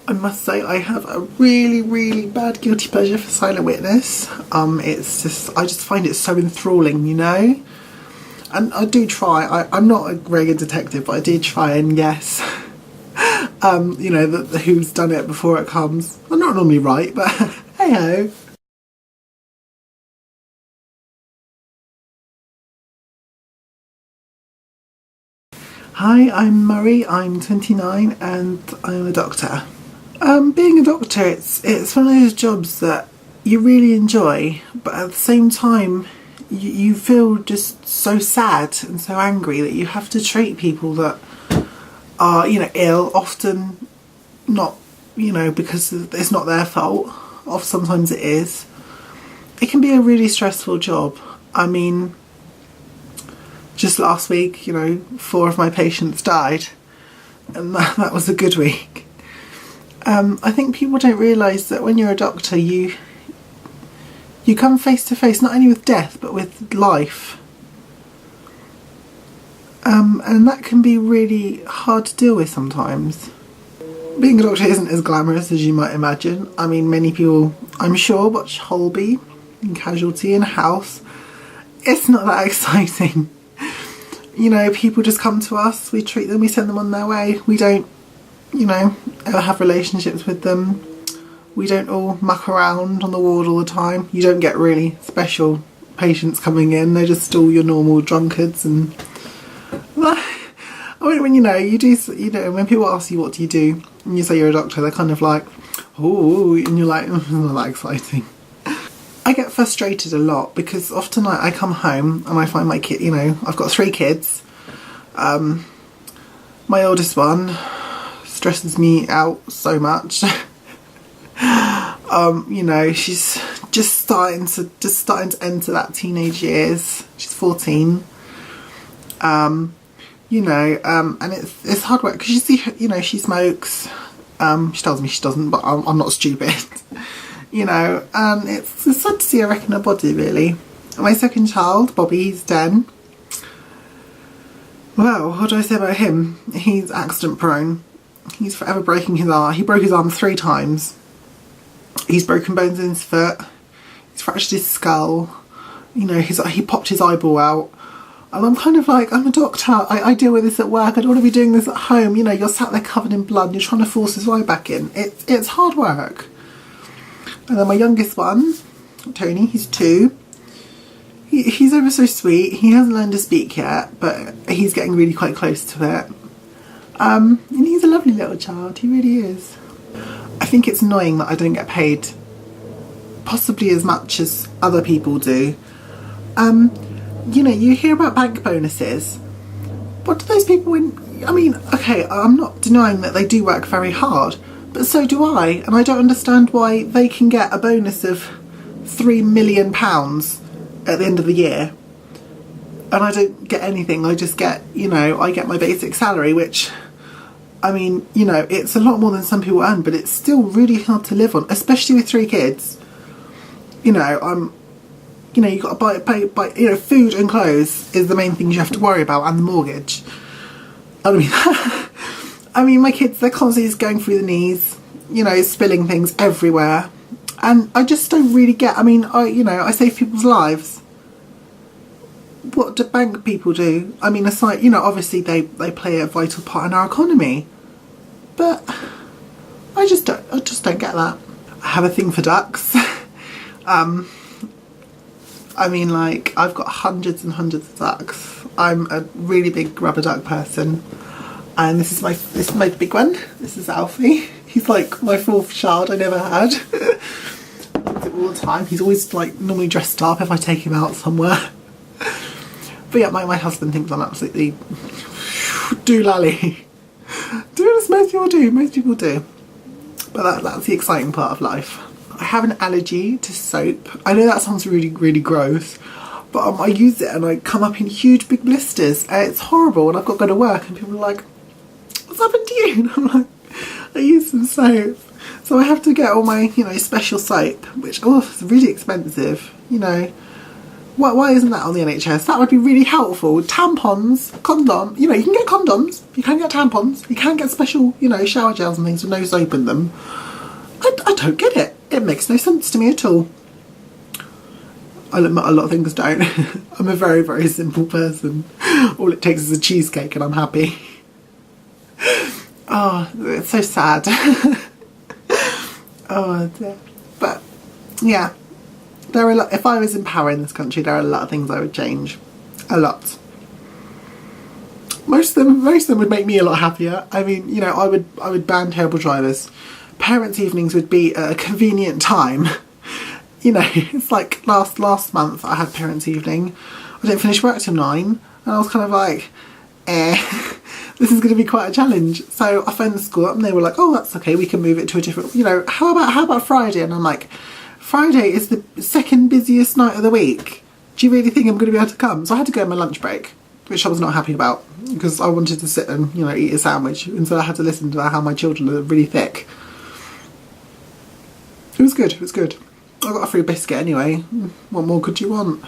I must say I have a really bad guilty pleasure for Silent Witness. I just find it so enthralling, you know? And I do try, I'm not a very good detective, but I do try and guess, you know, who's done it before it comes. I'm not normally right, but hey-ho. Hi, I'm Marray, I'm 29 and I'm a doctor. Being a doctor, it's one of those jobs that you really enjoy, but at the same time you feel just so sad and so angry that you have to treat people that are, you know, ill, often not, you know, because it's not their fault, sometimes it is. It can be a really stressful job. I mean, just last week, you know, 4 of my patients died, and that was a good week. I think people don't realise that when you're a doctor, you come face to face not only with death but with life, and that can be really hard to deal with sometimes. Being a doctor isn't as glamorous as you might imagine. I mean, many people, I'm sure, watch Holby and Casualty and House. It's not that exciting. You know, people just come to us, we treat them, we send them on their way. We don't, you know, ever have relationships with them. We don't all muck around on the ward all the time. You don't get really special patients coming in. They're just all your normal drunkards. And I mean, when you know, when people ask you what do you do, and you say you're a doctor, they're kind of like, oh, and you're like, oh, not that exciting. I get frustrated a lot because often I come home and I find my kid, you know, I've got 3 kids. My oldest one stresses me out so much. You know, she's just starting to enter that teenage years. She's 14. You know, and it's hard work because you see, you know, she smokes. She tells me she doesn't, but I'm not stupid. You know, and it's sad to see her wrecking her body, really. My second child, Bobby, he's 10. Well, what do I say about him? He's accident prone. He's forever breaking his arm. He broke his arm 3 times. He's broken bones in his foot. He's fractured his skull. You know, he popped his eyeball out. And I'm kind of like, I'm a doctor. I deal with this at work. I don't want to be doing this at home. You know, you're sat there covered in blood and you're trying to force his eye back in. It's hard work. And then my youngest one, Tony, he's 2. He's ever so sweet. He hasn't learned to speak yet, but he's getting really quite close to it. And he's a lovely little child, he really is. I think it's annoying that I don't get paid possibly as much as other people do. You know, you hear about bank bonuses. What do those people win? I mean, okay, I'm not denying that they do work very hard, but so do I, and I don't understand why they can get a bonus of £3 million at the end of the year and I don't get anything. I just get, you know, I get my basic salary, which, I mean, you know, it's a lot more than some people earn, but it's still really hard to live on, especially with 3 kids. You know, you know, you've got to buy, you know, food and clothes is the main things you have to worry about, and the mortgage. I mean, my kids, they're constantly just going through the knees, you know, spilling things everywhere. And I just don't really get, I mean, I save people's lives. What do bank people do? I mean, aside, you know, obviously they play a vital part in our economy. But I just don't get that. I have a thing for ducks. I mean, like, I've got hundreds and hundreds of ducks. I'm a really big rubber duck person. And this is my big one. This is Alfie. He's like my 4th child I never had. All the time. He's always like normally dressed up if I take him out somewhere. But yeah, my husband thinks I'm absolutely doolally. As most people do. But that's the exciting part of life. I have an allergy to soap. I know that sounds really, really gross, but I use it and I come up in huge big blisters. It's horrible, and I've got to go to work and people are like, what's happened to you? And I'm like, I use some soap. So I have to get all my, you know, special soap, which, oh, it's really expensive, you know. Why isn't that on the NHS? That would be really helpful. Tampons, condom, you know, you can get condoms, you can get tampons, you can get special, you know, shower gels and things with no soap in them. I don't get it. It makes no sense to me at all. I'll admit a lot of things don't. I'm a very, very simple person. All it takes is a cheesecake and I'm happy. Oh, it's so sad. Oh dear. But yeah, there are a lot. If I was in power in this country, there are a lot of things I would change. A lot. Most of them would make me a lot happier. I mean, you know, I would ban terrible drivers. Parents' evenings would be at a convenient time. You know, it's like last month I had parents' evening. I didn't finish work till 9, and I was kind of like, this is going to be quite a challenge. So I phoned the school up and they were like, oh, that's okay, we can move it to a different, you know, how about Friday? And I'm like, Friday is the second busiest night of the week. Do you really think I'm going to be able to come? So I had to go on my lunch break, which I was not happy about because I wanted to sit and, you know, eat a sandwich. And so I had to listen to how my children are really thick. It was good, it was good. I got a free biscuit anyway. What more could you want?